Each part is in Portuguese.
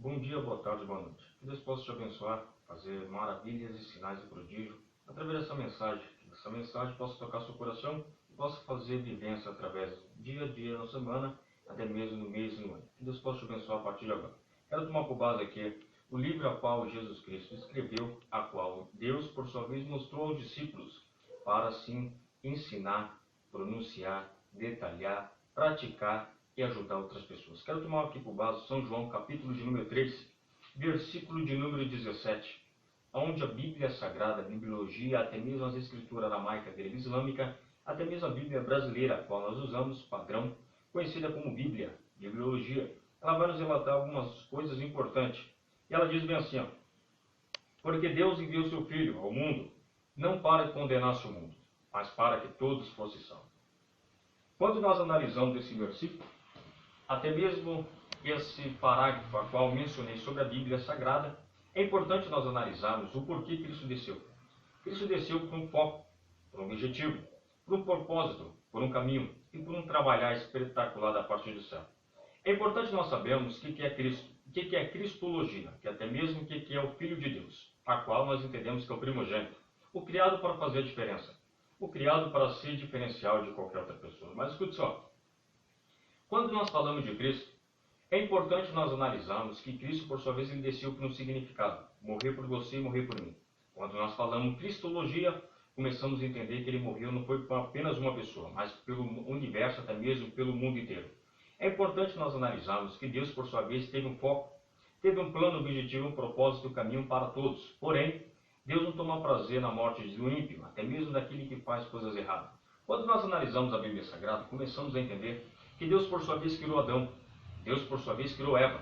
Bom dia, boa tarde, boa noite. Que Deus possa te abençoar, fazer maravilhas e sinais de prodígio através dessa mensagem. Que essa mensagem possa tocar seu coração e possa fazer vivência através do dia a dia, na semana, até mesmo no mês e no ano. Que Deus possa te abençoar a partir de agora. Quero tomar por base aqui o livro a qual Jesus Cristo escreveu, a qual Deus, por sua vez, mostrou aos discípulos para, assim, ensinar, pronunciar, detalhar, praticar e ajudar outras pessoas. Quero tomar aqui por base São João, capítulo de número 3, versículo de número 17, onde a Bíblia Sagrada, a Bibliologia, até mesmo as escrituras aramaica, grega e islâmica, até mesmo a Bíblia brasileira, a qual nós usamos, padrão, conhecida como Bíblia, Bibliologia, ela vai nos relatar algumas coisas importantes. E ela diz bem assim, ó, porque Deus enviou seu Filho ao mundo, não para condenar-se o mundo, mas para que todos fossem salvos. Quando nós analisamos esse versículo, até mesmo esse parágrafo a qual mencionei sobre a Bíblia Sagrada, é importante nós analisarmos o porquê Cristo desceu. Cristo desceu por um foco, por um objetivo, por um propósito, por um caminho e por um trabalhar espetacular da parte do céu. É importante nós sabermos o que é Cristo, o que é Cristologia, que até mesmo o que é o Filho de Deus, a qual nós entendemos que é o primogênito, o criado para fazer a diferença, o criado para ser diferencial de qualquer outra pessoa. Mas escute só, quando nós falamos de Cristo, é importante nós analisarmos que Cristo, por sua vez, ele desceu por um significado, morrer por você e morrer por mim. Quando nós falamos Cristologia, começamos a entender que ele morreu não foi por apenas uma pessoa, mas pelo universo, até mesmo pelo mundo inteiro. É importante nós analisarmos que Deus, por sua vez, teve um foco, teve um plano, um objetivo, um propósito, um caminho para todos. Porém, Deus não toma prazer na morte do ímpio, até mesmo daquele que faz coisas erradas. Quando nós analisamos a Bíblia Sagrada, começamos a entender que Deus, por sua vez, criou Adão. Deus, por sua vez, criou Eva.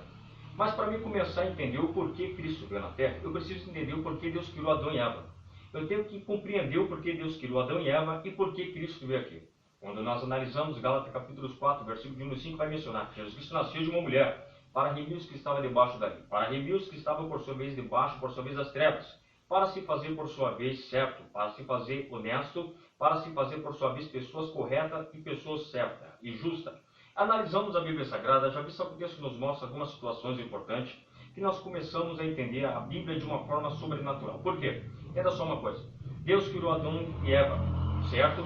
Mas para mim começar a entender o porquê Cristo veio na Terra, eu preciso entender o porquê Deus criou Adão e Eva. Eu tenho que compreender o porquê Deus criou Adão e Eva e porquê Cristo veio aqui. Quando nós analisamos Gálatas capítulo 4, versículo de número 5, vai mencionar que Jesus Cristo nasceu de uma mulher, para remir os que estavam debaixo da lei, para remir os que estavam, por sua vez, debaixo, por sua vez, das trevas, para se fazer, por sua vez, certo, para se fazer honesto, para se fazer, por sua vez, pessoas corretas e pessoas certas e justas. Analisamos a Bíblia Sagrada, já vi que o texto nos mostra algumas situações importantes, que nós começamos a entender a Bíblia de uma forma sobrenatural. Por quê? Era só uma coisa. Deus criou Adão e Eva, certo?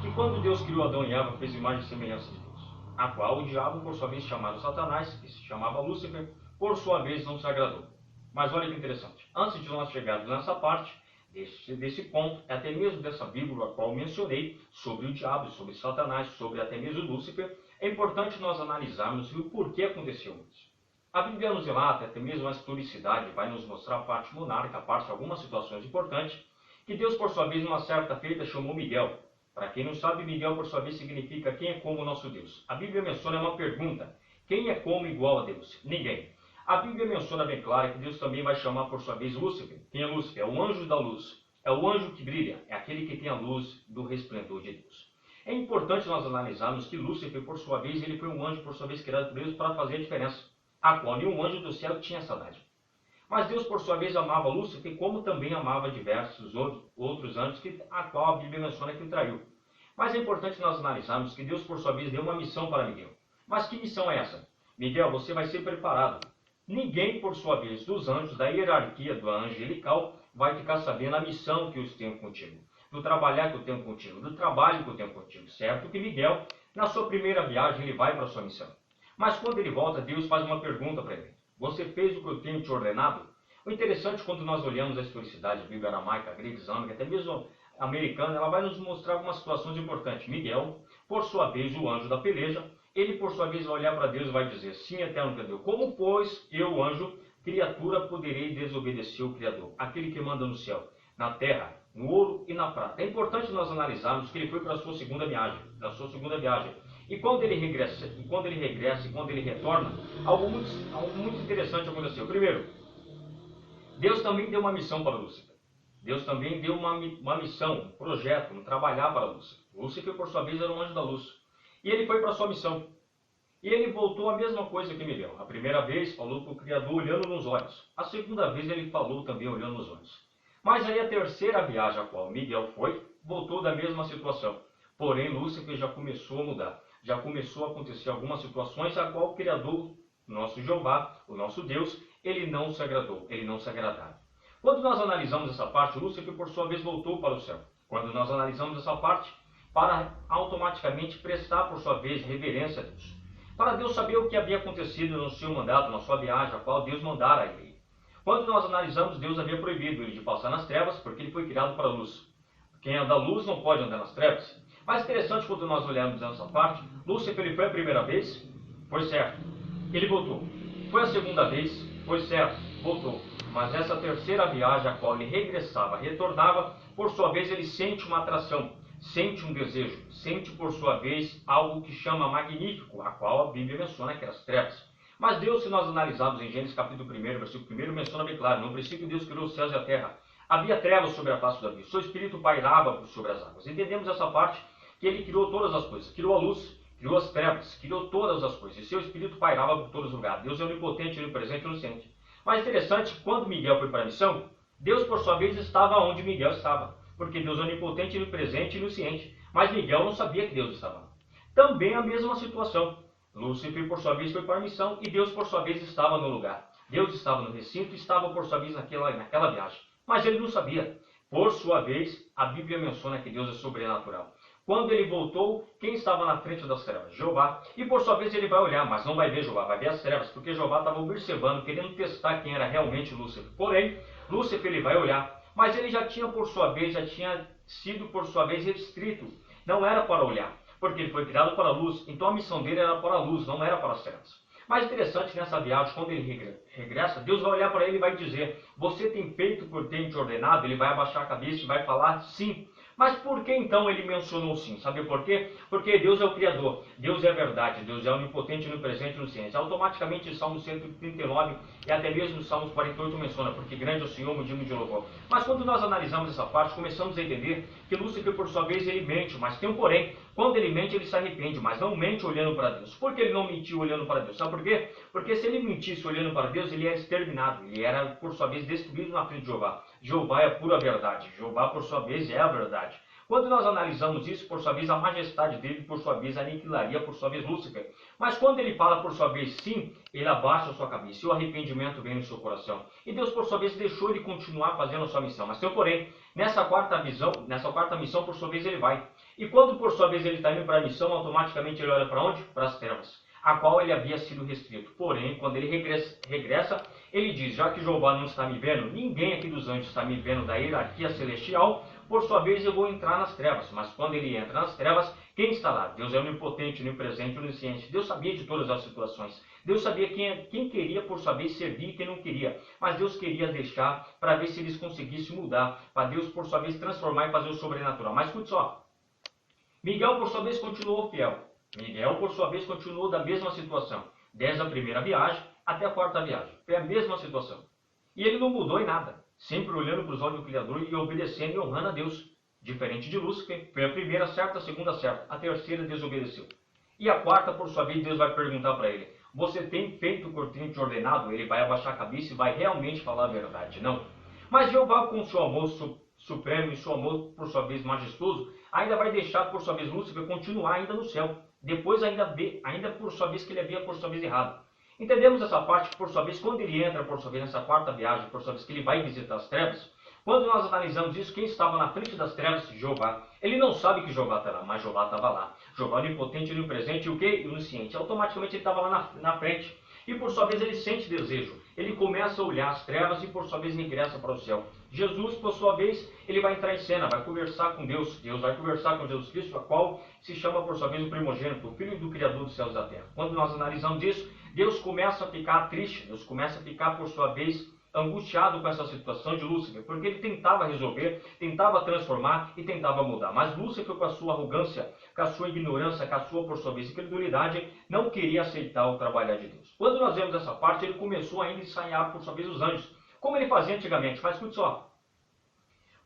Que quando Deus criou Adão e Eva, fez imagem e semelhança de Deus, a qual o diabo, por sua vez, chamado Satanás, que se chamava Lúcifer, por sua vez não se agradou. Mas olha que interessante, antes de nós chegarmos nessa parte, desse ponto, até mesmo dessa Bíblia a qual mencionei, sobre o diabo, sobre Satanás, sobre até mesmo Lúcifer, é importante nós analisarmos o porquê aconteceu isso. A Bíblia nos relata, até mesmo a historicidade, vai nos mostrar a parte monárquica, a parte de algumas situações importantes, que Deus, por sua vez, numa certa feita, chamou Miguel. Para quem não sabe, Miguel, por sua vez, significa quem é como o nosso Deus. A Bíblia menciona uma pergunta, quem é como igual a Deus? Ninguém. A Bíblia menciona bem claro que Deus também vai chamar, por sua vez, Lúcifer. Quem é Lúcifer? É o anjo da luz. É o anjo que brilha. É aquele que tem a luz do resplendor de Deus. É importante nós analisarmos que Lúcifer, por sua vez, ele foi um anjo, por sua vez, criado por Deus para fazer a diferença, a qual nenhum anjo do céu tinha essa dádiva. Mas Deus, por sua vez, amava Lúcifer, como também amava diversos outros anjos, a qual a Bíblia menciona que o traiu. Mas é importante nós analisarmos que Deus, por sua vez, deu uma missão para Miguel. Mas que missão é essa? Miguel, você vai ser preparado. Ninguém, por sua vez, dos anjos, da hierarquia do angelical, vai ficar sabendo a missão que eu tenho contigo, do trabalhar que eu tenho contigo, do trabalho que eu tenho contigo. Certo que Miguel, na sua primeira viagem, ele vai para a sua missão. Mas quando ele volta, Deus faz uma pergunta para ele. Você fez o que eu tenho te ordenado? O interessante, quando nós olhamos a historicidade, a Bíblia aramaica, grega, islâmica, até mesmo americana, ela vai nos mostrar algumas situações importantes. Miguel, por sua vez, o anjo da peleja, ele, por sua vez, vai olhar para Deus e vai dizer, sim, eterno Criador, como, pois, eu, anjo, criatura, poderei desobedecer o Criador, aquele que manda no céu, na terra, no ouro e na prata. É importante nós analisarmos que ele foi para a sua segunda viagem. E quando ele regressa, e quando ele retorna, algo muito interessante aconteceu. Primeiro, Deus também deu uma missão para Lúcifer. Deus também deu uma missão, um projeto, um trabalhar para Lúcifer. Lúcifer, por sua vez, era um anjo da luz. E ele foi para a sua missão. E ele voltou a mesma coisa que Miguel. A primeira vez falou para o Criador olhando nos olhos. A segunda vez ele falou também olhando nos olhos. Mas aí a terceira viagem a qual Miguel foi, voltou da mesma situação. Porém, Lúcifer já começou a mudar. Já começou a acontecer algumas situações a qual o Criador nosso Jeová, o nosso Deus, ele não se agradou, ele não se agradava. Quando nós analisamos essa parte, Lúcifer, por sua vez, voltou para o céu. Quando nós analisamos essa parte, para automaticamente prestar, por sua vez, reverência a Deus. Para Deus saber o que havia acontecido no seu mandato, na sua viagem, a qual Deus mandara a ele. Quando nós analisamos, Deus havia proibido ele de passar nas trevas, porque ele foi criado para a luz. Quem é da luz não pode andar nas trevas. Mas interessante, quando nós olhamos nessa parte, Lúcifer, ele foi a primeira vez, foi certo, ele voltou. Foi a segunda vez, foi certo, voltou. Mas essa terceira viagem, a qual ele regressava, retornava, por sua vez ele sente uma atração, sente um desejo, sente por sua vez algo que chama magnífico, a qual a Bíblia menciona que eram as trevas. Mas Deus, se nós analisarmos em Gênesis capítulo 1, versículo 1, menciona bem claro, no princípio Deus criou os céus e a terra. Havia trevas sobre a face do abismo, seu espírito pairava sobre as águas. Entendemos essa parte, que ele criou todas as coisas, criou a luz, criou as trevas, criou todas as coisas, e seu espírito pairava por todos os lugares. Deus é onipotente, onipresente e onisciente. Mas interessante, quando Miguel foi para a missão, Deus por sua vez estava onde Miguel estava, porque Deus é onipotente, onipresente e onisciente, mas Miguel não sabia que Deus estava lá. Também a mesma situação. Lúcifer por sua vez foi para a missão e Deus por sua vez estava no lugar. Deus estava no recinto e estava por sua vez naquela viagem. Mas ele não sabia. Por sua vez, a Bíblia menciona que Deus é sobrenatural. Quando ele voltou, quem estava na frente das trevas? Jeová. E por sua vez ele vai olhar, mas não vai ver Jeová, vai ver as trevas, porque Jeová estava observando, querendo testar quem era realmente Lúcifer. Porém, Lúcifer ele vai olhar, mas ele já tinha por sua vez, já tinha sido por sua vez restrito. Não era para olhar, porque ele foi criado para a luz, então a missão dele era para a luz, não era para as trevas. Mas interessante nessa viagem, quando ele regressa, Deus vai olhar para ele e vai dizer, você tem feito por ter te ordenado? Ele vai abaixar a cabeça e vai falar sim. Mas por que então ele mencionou sim? Sabe por quê? Porque Deus é o Criador, Deus é a verdade, Deus é onipotente, onipresente e onisciente. Automaticamente em Salmo 139 e até mesmo no Salmos 48 menciona, porque grande é o Senhor, digno de louvor. Mas quando nós analisamos essa parte, começamos a entender que Lúcifer por sua vez ele mente, mas tem um porém. Quando ele mente, ele se arrepende, mas não mente olhando para Deus. Por que ele não mentiu olhando para Deus? Sabe por quê? Porque se ele mentisse olhando para Deus, ele era exterminado. Ele era, por sua vez, destruído na frente de Jeová. Jeová é a pura verdade. Jeová, por sua vez, é a verdade. Quando nós analisamos isso, por sua vez, a majestade dele, por sua vez, aniquilaria, por sua vez, Lúcifer. Mas quando ele fala, por sua vez, sim, ele abaixa a sua cabeça e o arrependimento vem no seu coração. E Deus, por sua vez, deixou ele continuar fazendo a sua missão. Mas tem um porém, nessa quarta missão, por sua vez, ele vai. E quando, por sua vez, ele está indo para a missão, automaticamente ele olha para onde? Para as trevas, a qual ele havia sido restrito. Porém, quando ele regressa, ele diz, já que Jeová não está me vendo, ninguém aqui dos anjos está me vendo da hierarquia celestial, por sua vez eu vou entrar nas trevas. Mas quando ele entra nas trevas, quem está lá? Deus é onipotente, onipresente, onisciente. Deus sabia de todas as situações. Deus sabia quem queria, por sua vez, servir e quem não queria. Mas Deus queria deixar para ver se eles conseguissem mudar. Para Deus, por sua vez, transformar e fazer o sobrenatural. Mas escute só. Miguel, por sua vez, continuou fiel. Miguel, por sua vez, continuou da mesma situação. Desde a primeira viagem até a quarta viagem. Foi a mesma situação. E ele não mudou em nada. Sempre olhando para os olhos do Criador e obedecendo e honrando a Deus. Diferente de Lúcifer, foi a primeira certa, a segunda certa. A terceira desobedeceu. E a quarta, por sua vez, Deus vai perguntar para ele. Você tem feito o que eu tenho te ordenado? Ele vai abaixar a cabeça e vai realmente falar a verdade. Não. Mas Jeová, com seu amor supremo e seu amor, por sua vez, majestoso, ainda vai deixar, por sua vez, Lúcifer continuar ainda no céu. Depois ainda por sua vez, que ele havia, por sua vez, errado. Entendemos essa parte que, por sua vez, quando ele entra, por sua vez, nessa quarta viagem, por sua vez, que ele vai visitar as trevas, quando nós analisamos isso, quem estava na frente das trevas? Jeová. Ele não sabe que Jeová está lá, mas Jeová estava lá. Jeová onipotente, onipresente e o quê? E onisciente. Automaticamente ele estava lá na frente. E por sua vez ele sente desejo. Ele começa a olhar as trevas e por sua vez regressa para o céu. Jesus, por sua vez, ele vai entrar em cena, vai conversar com Deus. Deus vai conversar com Jesus Cristo, a qual se chama por sua vez o primogênito, o Filho do Criador dos céus e da terra. Quando nós analisamos isso, Deus começa a ficar triste, Deus começa a ficar por sua vez angustiado com essa situação de Lúcifer, porque ele tentava resolver, tentava transformar e tentava mudar. Mas Lúcifer, com a sua arrogância, com a sua ignorância, com a sua, por sua vez, incredulidade, não queria aceitar o trabalhar de Deus. Quando nós vemos essa parte, ele começou ainda a ensaiar, por sua vez, os anjos, como ele fazia antigamente. Mas escute só.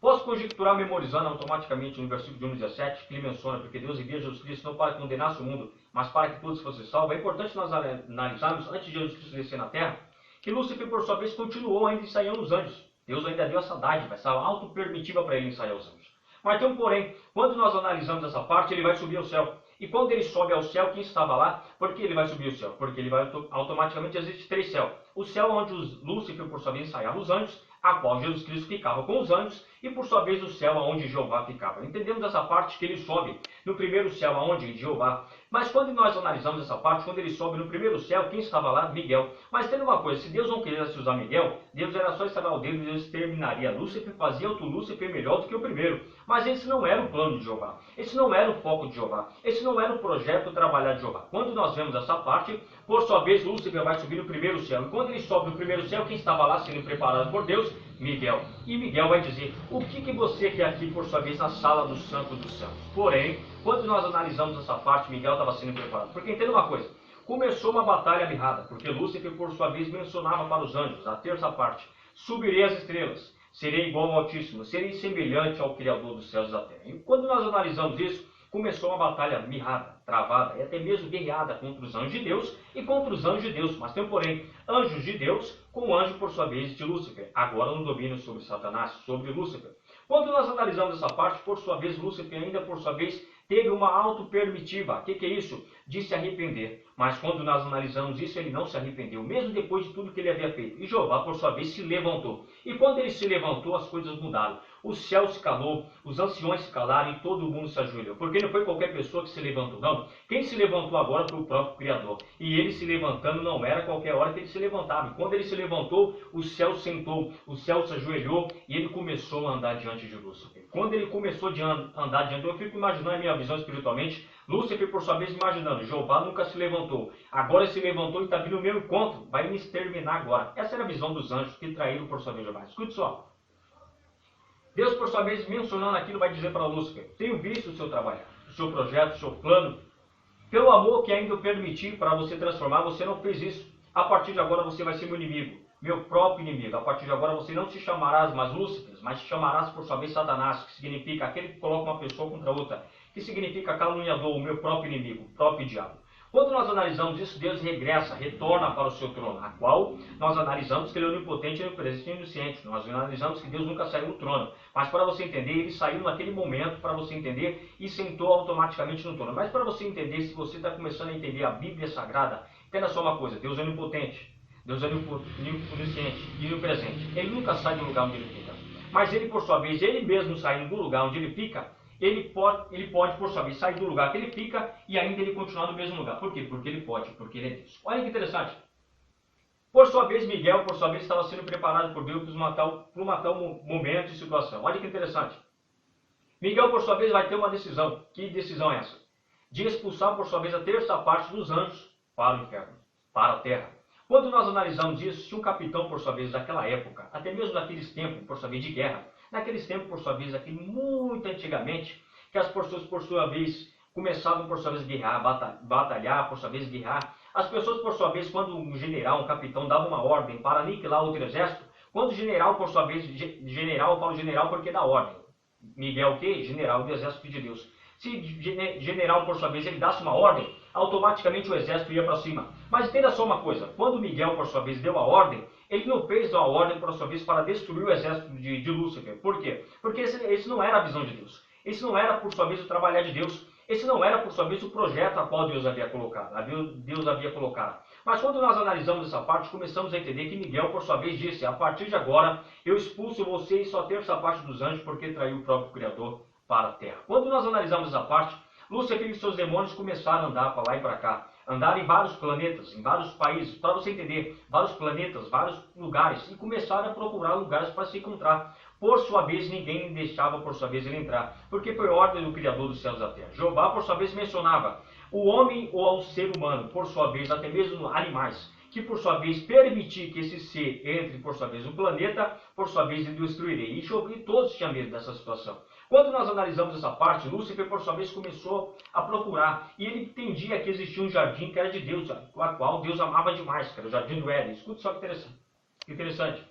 Posso conjecturar memorizando automaticamente no versículo de 1 17, que ele menciona, porque Deus envia Jesus Cristo não para que condenasse o mundo, mas para que todos fossem salvos. É importante nós analisarmos, antes de Jesus Cristo descer na terra, que Lúcifer, por sua vez, continuou ainda ensaiando os anjos. Deus ainda deu essa dádiva, essa auto-permitiva para ele ensaiar os anjos. Mas tem um porém, quando nós analisamos essa parte, ele vai subir ao céu. E quando ele sobe ao céu, quem estava lá? Por que ele vai subir ao céu? Porque ele vai automaticamente, existe 3 céus. O céu onde Lúcifer, por sua vez, ensaiava os anjos, a qual Jesus Cristo ficava com os anjos, e por sua vez o céu onde Jeová ficava. Entendemos essa parte que ele sobe no primeiro céu onde Jeová. Mas quando nós analisamos essa parte, quando ele sobe no primeiro céu, quem estava lá? Miguel. Mas tem uma coisa, se Deus não quisesse usar Miguel, Deus era só instalar o dedo e Deus terminaria Lúcifer, fazia outro Lúcifer melhor do que o primeiro. Mas esse não era o plano de Jeová. Esse não era o foco de Jeová. Esse não era o projeto trabalhar de Jeová. Quando nós vemos essa parte, por sua vez, Lúcifer vai subir no primeiro céu. E quando ele sobe no primeiro céu, quem estava lá sendo preparado por Deus? Miguel. E Miguel vai dizer, o que você quer aqui, por sua vez, na sala do Santo dos Santos? Porém, quando nós analisamos essa parte, Miguel estava sendo preparado. Porque entenda uma coisa, começou uma batalha mirrada, porque Lúcifer, por sua vez, mencionava para os anjos, a terça parte, subirei as estrelas, serei igual ao Altíssimo, serei semelhante ao Criador dos céus e da terra. E quando nós analisamos isso, começou uma batalha mirrada, travada e até mesmo guerreada contra os anjos de Deus e contra os anjos de Deus. Mas tem, porém, anjos de Deus com o anjo, por sua vez, de Lúcifer, agora no domínio sobre Satanás, sobre Lúcifer. Quando nós analisamos essa parte, por sua vez, Lúcifer ainda, por sua vez, teve uma auto-permitiva. O que é isso? De se arrepender. Mas quando nós analisamos isso, ele não se arrependeu, mesmo depois de tudo que ele havia feito. E Jeová, por sua vez, se levantou. E quando ele se levantou, as coisas mudaram. O céu se calou, os anciões se calaram e todo mundo se ajoelhou. Porque não foi qualquer pessoa que se levantou, não. Quem se levantou agora foi o próprio Criador. E ele se levantando não era qualquer hora que ele se levantava. E quando ele se levantou, o céu sentou, o céu se ajoelhou e ele começou a andar diante de Lúcifer. Quando ele começou a andar diante, eu fico imaginando a minha visão espiritualmente, Lúcifer, por sua vez, imaginando, Jeová nunca se levantou. Agora ele se levantou e está vindo o meu encontro. Vai me exterminar agora. Essa era a visão dos anjos que traíram, por sua vez, Jeová. Escute só. Deus, por sua vez, mencionando aquilo, vai dizer para Lúcifer, tenho visto o seu trabalho, o seu projeto, o seu plano. Pelo amor que ainda eu permiti para você transformar, você não fez isso. A partir de agora você vai ser meu inimigo, meu próprio inimigo. A partir de agora você não se chamarás mais Lúcifer, mas te chamarás, por sua vez, Satanás, que significa aquele que coloca uma pessoa contra outra, que significa caluniador, o meu próprio inimigo, o próprio diabo. Quando nós analisamos isso, Deus regressa, retorna para o seu trono, a qual nós analisamos que ele é onipotente, onipresente e onisciente. Nós analisamos que Deus nunca saiu do trono. Mas para você entender, ele saiu naquele momento, para você entender, e sentou automaticamente no trono. Mas para você entender, se você está começando a entender a Bíblia Sagrada, entenda só uma coisa, Deus é onipotente, Deus é onisciente e onipresente. Ele nunca sai do lugar onde ele fica. Mas ele, por sua vez, ele mesmo saindo do lugar onde ele fica, ele pode, por sua vez, sair do lugar que ele fica e ainda ele continuar no mesmo lugar. Por quê? Porque ele pode, porque ele é Deus. Olha que interessante. Por sua vez, Miguel, por sua vez, estava sendo preparado por Deus para matar um momento e situação. Olha que interessante. Miguel, por sua vez, vai ter uma decisão. Que decisão é essa? De expulsar, por sua vez, a terça parte dos anjos para o inferno, para a terra. Quando nós analisamos isso, se um capitão, por sua vez, daquela época, até mesmo naqueles tempos, por sua vez, de guerra, naqueles tempos, por sua vez, aqui muito antigamente, que as pessoas, por sua vez, começavam, por sua vez, guerrear, batalhar, por sua vez, guerrear. As pessoas, por sua vez, quando um general, um capitão, dava uma ordem para aniquilar outro exército, quando o general, por sua vez, general, eu falo general porque dá ordem. Miguel, o quê? General do exército de Deus. Se general, por sua vez, ele dasse uma ordem, automaticamente o exército ia para cima. Mas entenda só uma coisa, quando Miguel, por sua vez, deu a ordem, ele não fez a ordem, por sua vez, para destruir o exército de Lúcifer. Por quê? Porque esse não era a visão de Deus. Esse não era, por sua vez, o trabalhar de Deus. Esse não era, por sua vez, o projeto a qual Deus havia colocado. Mas quando nós analisamos essa parte, começamos a entender que Miguel, por sua vez, disse, a partir de agora, eu expulso você e só terça parte dos anjos, porque traiu o próprio Criador para a terra. Quando nós analisamos essa parte, Lúcifer e seus demônios começaram a andar para lá e para cá. Andar em vários planetas, em vários países, para você entender, vários planetas, vários lugares, e começaram a procurar lugares para se encontrar. Por sua vez, ninguém deixava, por sua vez, ele entrar, porque foi ordem do Criador dos céus e da terra. Jeová, por sua vez, mencionava o homem ou ao ser humano, por sua vez, até mesmo animais, que por sua vez permitir que esse ser entre, por sua vez, no planeta, por sua vez, ele destruirei. E todos tinham medo dessa situação. Quando nós analisamos essa parte, Lúcifer, por sua vez, começou a procurar. E ele entendia que existia um jardim que era de Deus, a qual Deus amava demais, que era o jardim do Éden. Escute só que interessante.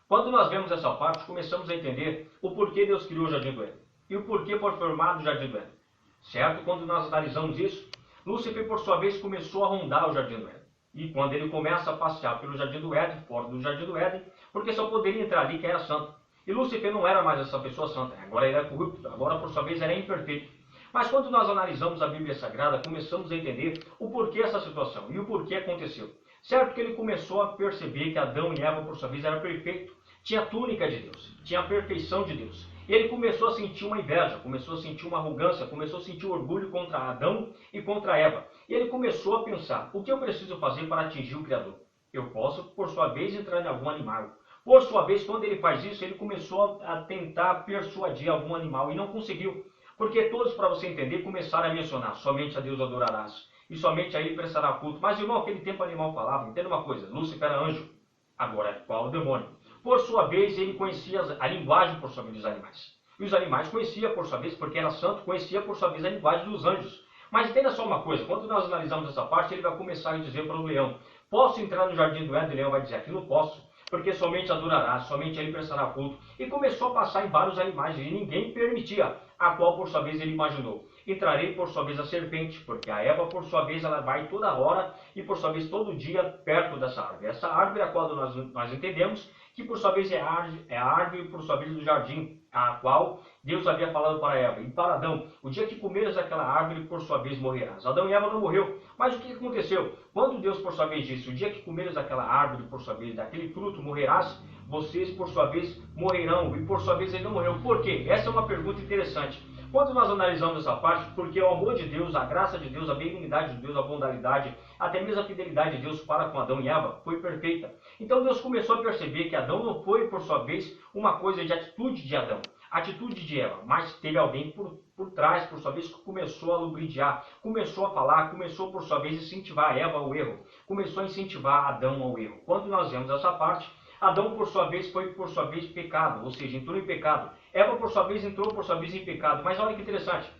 Quando nós vemos essa parte, começamos a entender o porquê Deus criou o jardim do Éden. E o porquê foi formado o jardim do Éden. Certo? Quando nós analisamos isso, Lúcifer, por sua vez, começou a rondar o jardim do Éden. E quando ele começa a passear pelo jardim do Éden, fora do jardim do Éden, porque só poderia entrar ali quem era santo. E Lúcifer não era mais essa pessoa santa, agora ele era corrupto, agora por sua vez era imperfeito. Mas quando nós analisamos a Bíblia Sagrada, começamos a entender o porquê essa situação e o porquê aconteceu. Certo que ele começou a perceber que Adão e Eva, por sua vez, eram perfeitos. Tinha a túnica de Deus, tinha a perfeição de Deus. Ele começou a sentir uma inveja, começou a sentir uma arrogância, começou a sentir orgulho contra Adão e contra Eva. E ele começou a pensar, o que eu preciso fazer para atingir o Criador? Eu posso, por sua vez, entrar em algum animal. Por sua vez, quando ele faz isso, ele começou a tentar persuadir algum animal e não conseguiu. Porque todos, para você entender, começaram a mencionar, somente a Deus adorarás. E somente a ele prestará culto. Mas, irmão, aquele tempo o animal falava, entenda uma coisa, Lúcifer era anjo, agora qual o demônio? Por sua vez, ele conhecia a linguagem, por sua vez, dos animais. E os animais conheciam, por sua vez, porque era santo, conhecia, por sua vez, a linguagem dos anjos. Mas entenda só uma coisa, quando nós analisamos essa parte, ele vai começar a dizer para o leão, posso entrar no jardim do Éden? O leão vai dizer, aqui não posso, porque somente adorará, somente ele prestará culto. E começou a passar em vários animais, e ninguém permitia, a qual, por sua vez, ele imaginou. Entrarei, por sua vez, a serpente, porque a Eva, por sua vez, ela vai toda hora e, por sua vez, todo dia perto dessa árvore. Essa árvore, a qual nós entendemos, que por sua vez é a árvore, por sua vez, do jardim, a qual Deus havia falado para Eva e para Adão, o dia que comeres aquela árvore, por sua vez morrerás. Adão e Eva não morreu, mas o que aconteceu? Quando Deus, por sua vez, disse, o dia que comeres aquela árvore, por sua vez, daquele fruto morrerás, vocês, por sua vez, morrerão, e por sua vez ele não morreu. Por quê? Essa é uma pergunta interessante. Quando nós analisamos essa parte, porque o amor de Deus, a graça de Deus, a benignidade de Deus, a bondade, até mesmo a fidelidade de Deus para com Adão e Eva foi perfeita. Então Deus começou a perceber que Adão não foi, por sua vez, uma coisa de atitude de Adão, atitude de Eva, mas teve alguém por trás, por sua vez, que começou a lubridiar, começou a falar, começou, por sua vez, a incentivar Eva ao erro, começou a incentivar Adão ao erro. Quando nós vemos essa parte, Adão, por sua vez, foi, por sua vez, pecado, ou seja, entrou em pecado. Eva, por sua vez, entrou, por sua vez, em pecado. Mas olha que interessante.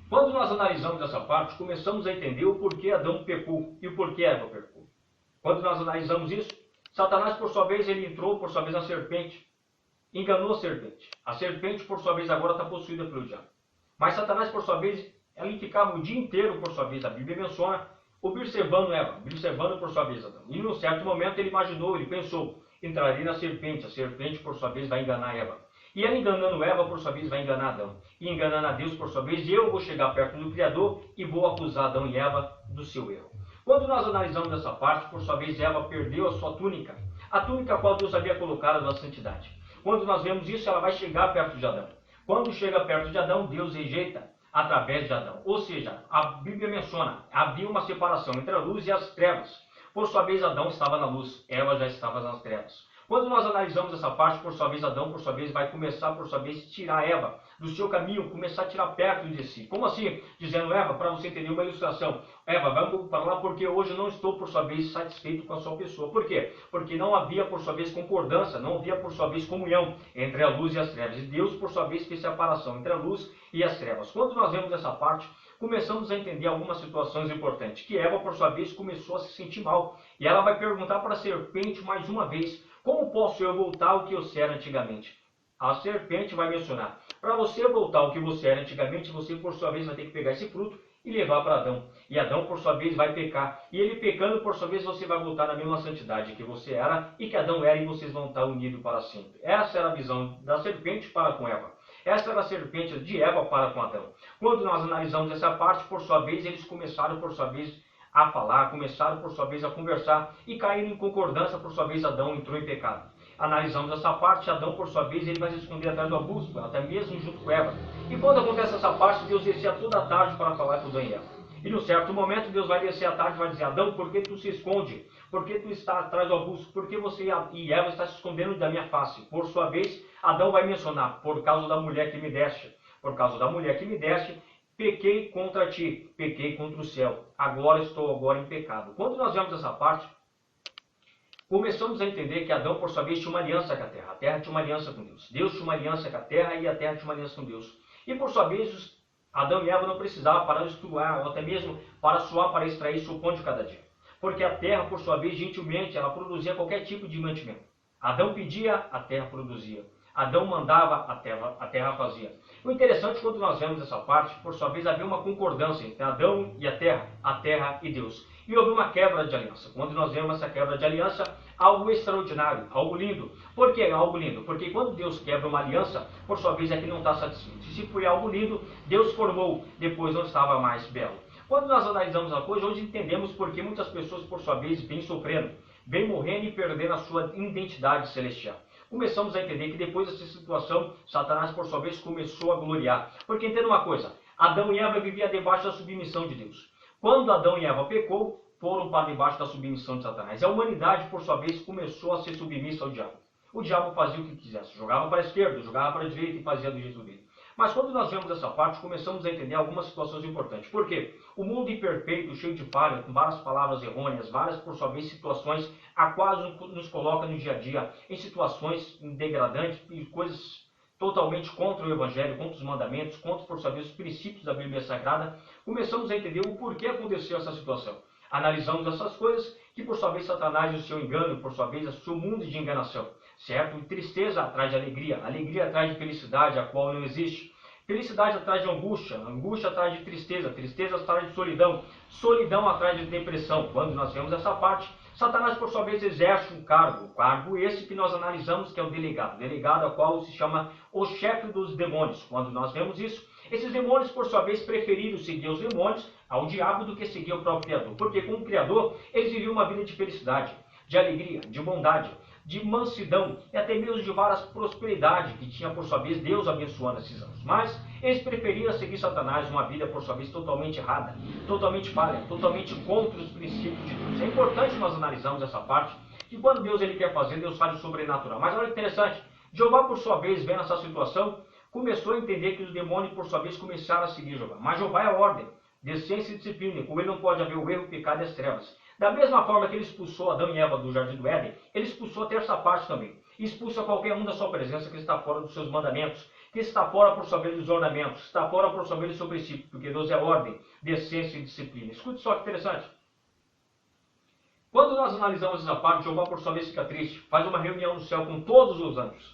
Quando nós analisamos essa parte, começamos a entender o porquê Adão pecou e o porquê Eva pecou. Quando nós analisamos isso, Satanás, por sua vez, ele entrou, por sua vez, na serpente. Enganou a serpente. A serpente, por sua vez, agora está possuída pelo diabo. Mas Satanás, por sua vez, ele ficava o dia inteiro, por sua vez, a Bíblia menciona, observando Eva, observando por sua vez Adão. E num certo momento ele imaginou, ele pensou, entrarei na serpente, a serpente por sua vez vai enganar Eva. E ela enganando Eva, por sua vez vai enganar Adão. E enganando a Deus, por sua vez, eu vou chegar perto do Criador e vou acusar Adão e Eva do seu erro. Quando nós analisamos essa parte, por sua vez Eva perdeu a sua túnica, a túnica a qual Deus havia colocado na santidade. Quando nós vemos isso, ela vai chegar perto de Adão. Quando chega perto de Adão, Deus rejeita através de Adão. Ou seja, a Bíblia menciona, havia uma separação entre a luz e as trevas. Por sua vez, Adão estava na luz, Eva já estava nas trevas. Quando nós analisamos essa parte, por sua vez, Adão, por sua vez, vai começar, por sua vez, tirar Eva do seu caminho, começar a tirar perto de si. Como assim? Dizendo, Eva, para você entender uma ilustração, Eva, vamos para lá porque hoje eu não estou, por sua vez, satisfeito com a sua pessoa. Por quê? Porque não havia, por sua vez, concordância, não havia, por sua vez, comunhão entre a luz e as trevas. E Deus, por sua vez, fez separação entre a luz e as trevas. Quando nós vemos essa parte, começamos a entender algumas situações importantes, que Eva, por sua vez, começou a se sentir mal. E ela vai perguntar para a serpente mais uma vez, como posso eu voltar ao que eu era antigamente? A serpente vai mencionar, para você voltar ao que você era antigamente, você, por sua vez, vai ter que pegar esse fruto e levar para Adão. E Adão, por sua vez, vai pecar. E ele pecando, por sua vez, você vai voltar na mesma santidade que você era e que Adão era, e vocês vão estar unidos para sempre. Essa era a visão da serpente para com Eva. Essa era a serpente de Eva para com Adão. Quando nós analisamos essa parte, por sua vez, eles começaram, por sua vez, a falar, começaram, por sua vez, a conversar e caíram em concordância, por sua vez, Adão entrou em pecado. Analisamos essa parte, Adão, por sua vez, ele vai se esconder atrás do arbusto, até mesmo junto com Eva. E quando acontece essa parte, Deus descia toda a tarde para falar com Adão e Eva. E num certo momento, Deus vai descer à tarde e vai dizer, Adão, por que tu se esconde? Por que tu está atrás do arbusto? Por que você e Eva estão se escondendo da minha face? Por sua vez, Adão vai mencionar, por causa da mulher que me deste. Por causa da mulher que me deste, pequei contra ti, pequei contra o céu. Agora estou em pecado. Quando nós vemos essa parte, começamos a entender que Adão, por sua vez, tinha uma aliança com a terra. A terra tinha uma aliança com Deus. Deus tinha uma aliança com a terra e a terra tinha uma aliança com Deus. E, por sua vez, Adão e Eva não precisavam para estudar, ou até mesmo para suar, para extrair seu pão de cada dia. Porque a terra, por sua vez, gentilmente, ela produzia qualquer tipo de mantimento. Adão pedia, a terra produzia. Adão mandava, a terra fazia. O interessante, quando nós vemos essa parte, por sua vez, havia uma concordância entre Adão e a terra e Deus. e houve uma quebra de aliança. Quando nós vemos essa quebra de aliança, algo extraordinário, algo lindo. Por que algo lindo? Porque quando Deus quebra uma aliança, por sua vez é que não está satisfeito. E se foi algo lindo, Deus formou, depois não estava mais belo. Quando nós analisamos a coisa, hoje entendemos porque muitas pessoas, por sua vez, vêm sofrendo, vêm morrendo e perdendo a sua identidade celestial. Começamos a entender que depois dessa situação, Satanás, por sua vez, começou a gloriar. Porque entenda uma coisa, Adão e Eva viviam debaixo da submissão de Deus. Quando Adão e Eva pecou, foram para debaixo da submissão de Satanás. A humanidade, por sua vez, começou a ser submissa ao diabo. O diabo fazia o que quisesse, jogava para a esquerda, jogava para a direita e fazia do jeito dele. Mas quando nós vemos essa parte, começamos a entender algumas situações importantes. Por quê? O mundo imperfeito, cheio de falha, com várias palavras errôneas, várias, por sua vez, situações a quais nos coloca no dia a dia em situações degradantes e coisas totalmente contra o Evangelho, contra os mandamentos, contra, por sua vez, os princípios da Bíblia Sagrada, começamos a entender o porquê aconteceu essa situação. Analisamos essas coisas que, por sua vez, Satanás e o seu engano, por sua vez, o seu mundo de enganação. Certo? E tristeza atrás de alegria, alegria atrás de felicidade, a qual não existe. Felicidade atrás de angústia, angústia atrás de tristeza, tristeza atrás de solidão, solidão atrás de depressão. Quando nós vemos essa parte, Satanás, por sua vez, exerce um cargo esse que nós analisamos que é o delegado a qual se chama o chefe dos demônios. Quando nós vemos isso, esses demônios, por sua vez, preferiram seguir os demônios ao diabo do que seguir o próprio Criador. Porque com o Criador, eles viviam uma vida de felicidade, de alegria, de bondade, de mansidão e até mesmo de várias prosperidades que tinha, por sua vez, Deus abençoando esses anos. Mas eles preferiram seguir Satanás, uma vida, por sua vez, totalmente errada, totalmente falha, totalmente contra os princípios de Deus. É importante nós analisarmos essa parte, que quando Deus ele quer fazer, Deus faz o sobrenatural. Mas olha que interessante, Jeová, por sua vez, vendo essa situação, começou a entender que os demônios, por sua vez, começaram a seguir Jeová. Mas Jeová é ordem, decência e disciplina, com ele não pode haver o erro, o pecado e as trevas. Da mesma forma que ele expulsou Adão e Eva do Jardim do Éden, ele expulsou a terça parte também. Expulsa qualquer um da sua presença que está fora dos seus mandamentos, que está fora, por sua vez, dos ornamentos, está fora, por sua vez, do seu princípio, porque Deus é ordem, decência e disciplina. Escute só que interessante. Quando nós analisamos essa parte, Jeová, por sua vez, fica triste, faz uma reunião no céu com todos os anjos.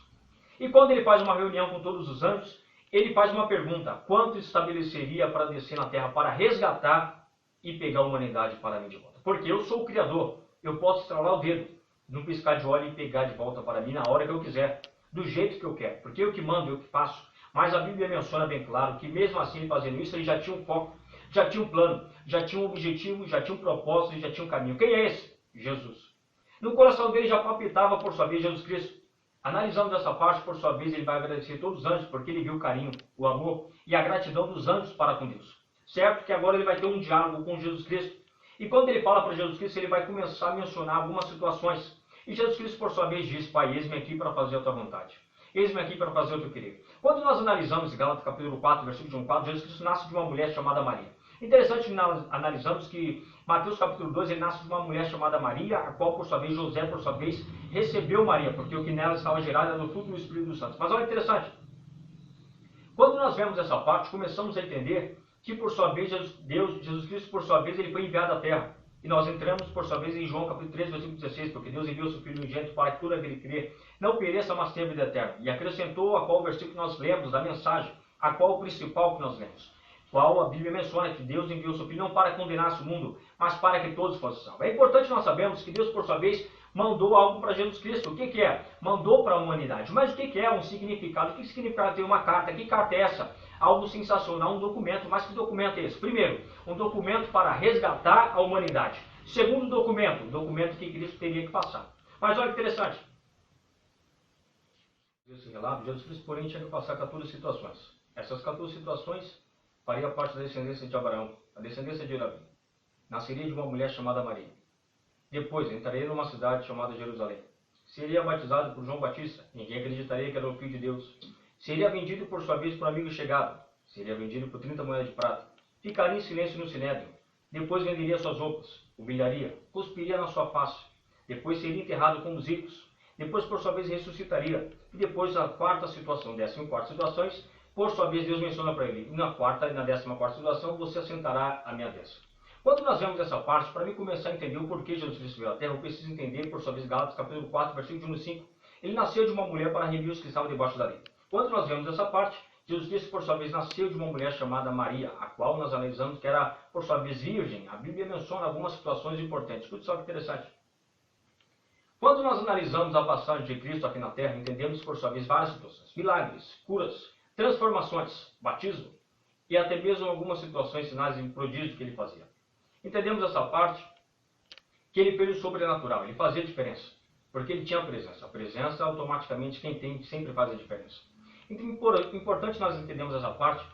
E quando ele faz uma reunião com todos os anjos, ele faz uma pergunta: quanto estabeleceria para descer na terra para resgatar e pegar a humanidade para mim de volta? Porque eu sou o Criador, eu posso estralar o dedo, num piscar de olho e pegar de volta para mim na hora que eu quiser, do jeito que eu quero, porque eu que mando, eu que faço. Mas a Bíblia menciona bem claro que mesmo assim, ele fazendo isso, ele já tinha um foco, já tinha um plano, já tinha um objetivo, já tinha um propósito, já tinha um caminho. Quem é esse? Jesus. No coração dele já palpitava, por sua vez, Jesus Cristo. Analisando essa parte, por sua vez, ele vai agradecer todos os anjos, porque ele viu o carinho, o amor e a gratidão dos anjos para com Deus. Certo? Que agora ele vai ter um diálogo com Jesus Cristo. E quando ele fala para Jesus Cristo, ele vai começar a mencionar algumas situações. E Jesus Cristo, por sua vez, diz: Pai, eis-me aqui para fazer a tua vontade. Eis-me aqui para fazer o teu querer. Quando nós analisamos em Gálatas capítulo 4, versículo de 1 a 4, Jesus Cristo nasce de uma mulher chamada Maria. Interessante que nós analisamos que Mateus capítulo 2, ele nasce de uma mulher chamada Maria, a qual, por sua vez, José, por sua vez, recebeu Maria, porque o que nela estava gerado era no fruto do Espírito Santo. Mas olha que interessante. Quando nós vemos essa parte, começamos a entender que, por sua vez, Jesus Cristo, por sua vez, ele foi enviado à terra. E nós entramos, por sua vez, em João capítulo 3, versículo 16, porque Deus enviou o seu Filho unigênito para que todo aquele que crê não pereça, mas tenha vida eterna. E acrescentou a qual versículo que nós lemos, da mensagem, a qual o principal que nós lemos. Qual a Bíblia menciona que Deus enviou o seu Filho não para condenar o mundo, mas para que todos fossem salvos. É importante nós sabermos que Deus, por sua vez, mandou algo para Jesus Cristo. O que é? Mandou para a humanidade. Mas o que é um significado? O que significa ter uma carta? Que carta é essa? Algo sensacional, um documento. Mas que documento é esse? Primeiro, um documento para resgatar a humanidade. Segundo documento, um documento que Cristo teria que passar. Mas olha que interessante. Esse relato, Jesus Cristo, porém, tinha que passar 14 situações. Essas 14 situações faria parte da descendência de Abraão, a descendência de Davi. Nasceria de uma mulher chamada Maria. Depois, entraria numa cidade chamada Jerusalém. Seria batizado por João Batista. Ninguém acreditaria que era o Filho de Deus. Seria vendido, por sua vez, por um amigo chegado. Seria vendido por 30 moedas de prata. Ficaria em silêncio no sinédrio. Depois venderia suas roupas. Humilharia. Cuspiria na sua face. Depois seria enterrado com os ricos. Depois, por sua vez, ressuscitaria. E depois, a quarta situação, 14ª situações, por sua vez, Deus menciona para ele: e na quarta e na 14ª situação, você assentará à minha destra. Quando nós vemos essa parte, para mim começar a entender o porquê Jesus Cristo veio à Terra, eu preciso entender, por sua vez, Gálatas capítulo 4, versículo de 1 a 5. Ele nasceu de uma mulher para remir os que estavam debaixo da lei. Quando nós vemos essa parte, Jesus Cristo, por sua vez, nasceu de uma mulher chamada Maria, a qual nós analisamos que era, por sua vez, virgem. A Bíblia menciona algumas situações importantes. Escute só que interessante. Quando nós analisamos a passagem de Cristo aqui na Terra, entendemos, por sua vez, várias situações. Milagres, curas, transformações, batismo e até mesmo algumas situações, sinais e prodígios que ele fazia. Entendemos essa parte que ele fez o sobrenatural, ele fazia diferença, porque ele tinha a presença. A presença, automaticamente, quem tem sempre faz a diferença. Então, importante nós entendemos essa parte,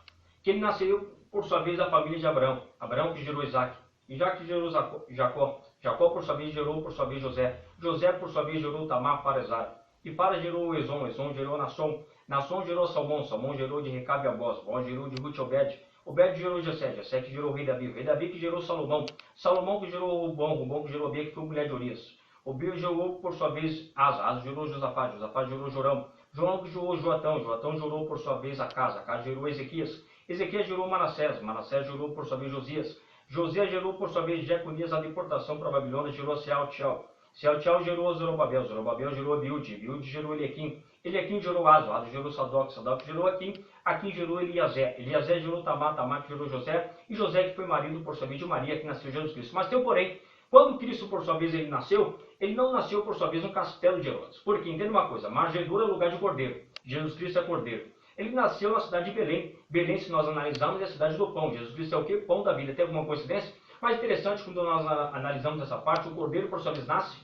que ele nasceu, por sua vez, da família de Abraão. Abraão que gerou Isaac, Isaac que gerou Jacó, Jacó, por sua vez, gerou, por sua vez, José, José, por sua vez, gerou Tamar para Ezara, e para gerou Ezom, Ezom gerou Nasson, Nasson gerou Salmão, Salmão gerou de Recabe a Boaz, Boaz gerou de Ruth Obed, Obed gerou Jessé, Jessé que gerou o rei Davi que gerou Salomão, Salomão que gerou Robão, Robão que gerou Obed, que foi mulher de Urias, Obed gerou, por sua vez, Asa, Asa gerou Josafá, Josafá gerou Jorão, Jorão que gerou Joatão, Joatão gerou, por sua vez, Acasa gerou Ezequias, Ezequias gerou Manassés, Manassés gerou, por sua vez, Josias, Josias gerou, por sua vez, Jeconias, a deportação para a Babilônia, gerou Sealtiel, Sealtiel gerou Zorobabel, Zorobabel gerou Abiúde, Abiúde gerou Eliaquim, Eliaquim gerou Azo, Azo gerou Sadoc, Sadoc gerou Aquim, Aquim gerou Eliazé, Eliazé gerou Tamar, Tamar que gerou José, e José que foi marido, por sua vez, de Maria, que nasceu Jesus Cristo. Mas tem um porém, quando Cristo, por sua vez, ele não nasceu, por sua vez, no castelo de Herodes. Porque, entenda uma coisa, manjedoura é lugar de cordeiro, Jesus Cristo é cordeiro. Ele nasceu na cidade de Belém. Belém, se nós analisarmos, é a cidade do pão. Jesus Cristo é o quê? Pão da vida. Tem alguma coincidência? Mas interessante, quando nós analisamos essa parte, o cordeiro, por sua vez, nasce,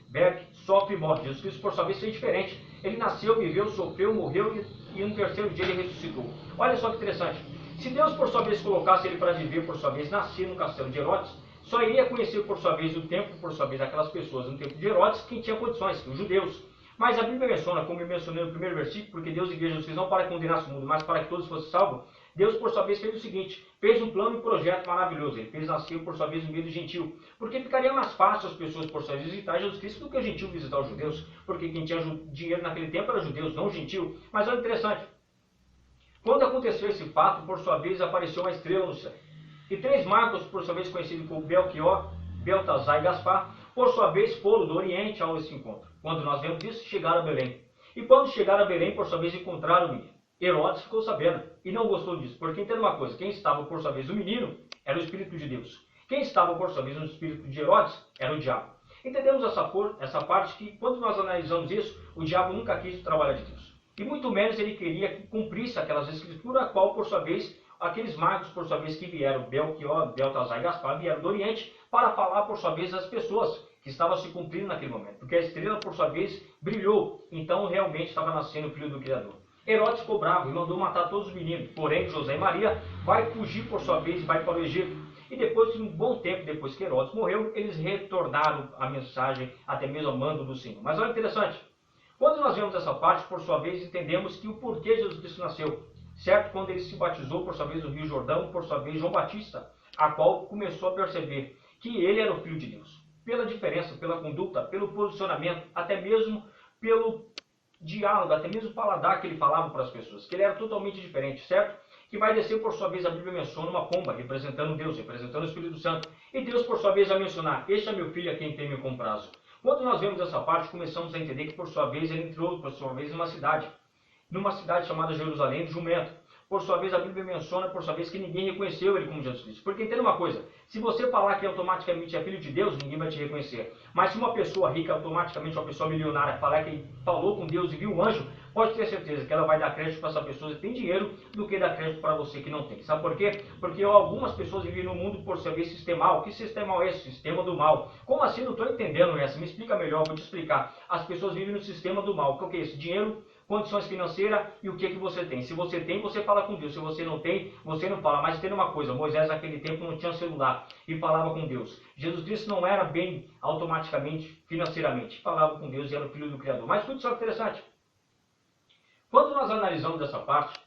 bebe, sofre e morre. Jesus Cristo, por sua vez, foi diferente. Ele nasceu, viveu, sofreu, morreu e no terceiro dia ele ressuscitou. Olha só que interessante. Se Deus, por sua vez, colocasse ele para viver, por sua vez, nascer no castelo de Herodes, só iria conhecer, por sua vez, o tempo, por sua vez, aquelas pessoas no tempo de Herodes, quem tinha condições, os judeus. Mas a Bíblia menciona, como eu mencionei no primeiro versículo, porque Deus enviou Jesus Cristo não para condenar o mundo, mas para que todos fossem salvos. Deus, por sua vez, fez o seguinte, fez um plano e um projeto maravilhoso. Ele fez nascer, por sua vez, no meio do gentil. Porque ficaria mais fácil as pessoas, por sua vez, visitar Jesus Cristo do que o gentil visitar os judeus. Porque quem tinha dinheiro naquele tempo era judeus, não gentil. Mas olha interessante. Quando aconteceu esse fato, por sua vez, apareceu uma estrela no céu. E três magos, por sua vez, conhecidos como Belchior, Beltazar e Gaspar, por sua vez, foram do Oriente ao esse encontro. Quando nós vemos isso, chegaram a Belém. E quando chegaram a Belém, por sua vez, encontraram o menino. Herodes ficou sabendo e não gostou disso. Porque, entenda uma coisa, quem estava, por sua vez, o menino, era o Espírito de Deus. Quem estava, por sua vez, no Espírito de Herodes, era o diabo. Entendemos essa parte que, quando nós analisamos isso, o diabo nunca quis trabalhar de Deus. E muito menos ele queria que cumprisse aquelas escrituras, a qual, por sua vez, aqueles magos, por sua vez, que vieram, Belchior, Beltazar e Gaspar, vieram do Oriente, para falar, por sua vez, às pessoas que estavam se cumprindo naquele momento. Porque a estrela, por sua vez, brilhou. Então, realmente, estava nascendo o Filho do Criador. Herodes ficou bravo e mandou matar todos os meninos. Porém, José e Maria vai fugir, por sua vez, e vai para o Egito. E depois de um bom tempo, depois que Herodes morreu, eles retornaram a mensagem, até mesmo ao mando do Senhor. Mas olha interessante. Quando nós vemos essa parte, por sua vez, entendemos que o porquê Jesus Cristo nasceu. Certo? Quando ele se batizou, por sua vez, no Rio Jordão, por sua vez, João Batista, a qual começou a perceber que ele era o Filho de Deus. Pela diferença, pela conduta, pelo posicionamento, até mesmo pelo diálogo, até mesmo o paladar que ele falava para as pessoas, que ele era totalmente diferente, certo? Que vai descer, por sua vez, a Bíblia menciona uma pomba, representando Deus, representando o Espírito Santo. E Deus, por sua vez, vai mencionar, este é meu filho a quem teme com prazo. Quando nós vemos essa parte, começamos a entender que, por sua vez, ele entrou, por sua vez, numa cidade chamada Jerusalém do jumento. Por sua vez, a Bíblia menciona, por sua vez, que ninguém reconheceu ele como Jesus Cristo. Porque entenda uma coisa, se você falar que automaticamente é filho de Deus, ninguém vai te reconhecer. Mas se uma pessoa rica, automaticamente uma pessoa milionária, falar que falou com Deus e viu o anjo, pode ter certeza que ela vai dar crédito para essa pessoa que tem dinheiro do que dar crédito para você que não tem. Sabe por quê? Porque algumas pessoas vivem no mundo, por sua vez, sistemal. Que sistema é esse? Sistema do mal. Como assim? Não estou entendendo essa. Me explica melhor, vou te explicar. As pessoas vivem no sistema do mal. O que é isso? Dinheiro, condições financeiras e o que você tem. Se você tem, você fala com Deus. Se você não tem, você não fala. Mas entenda uma coisa, Moisés naquele tempo não tinha celular e falava com Deus. Jesus Cristo não era bem automaticamente, financeiramente. Falava com Deus e era o Filho do Criador. Mas tudo só interessante. Quando nós analisamos essa parte,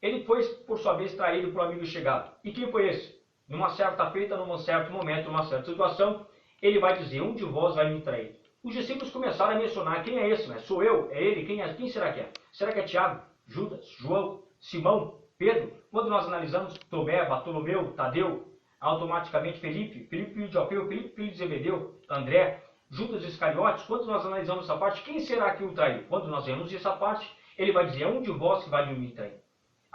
ele foi, por sua vez, traído por um amigo chegado. E quem foi esse? Numa certa feita, num certo momento, numa certa situação, ele vai dizer, um de vós vai me trair. Os discípulos começaram a mencionar, quem é esse? Né? Sou eu? É ele? Quem será que é? Será que é Tiago, Judas, João, Simão, Pedro? Quando nós analisamos Tomé, Bartolomeu, Tadeu, automaticamente Felipe filho de Alfeu, Felipe filho de Zebedeu, André, Judas Iscariotes, quando nós analisamos essa parte, quem será que o traiu? Quando nós vemos essa parte, ele vai dizer, é um de vós que vai me trair.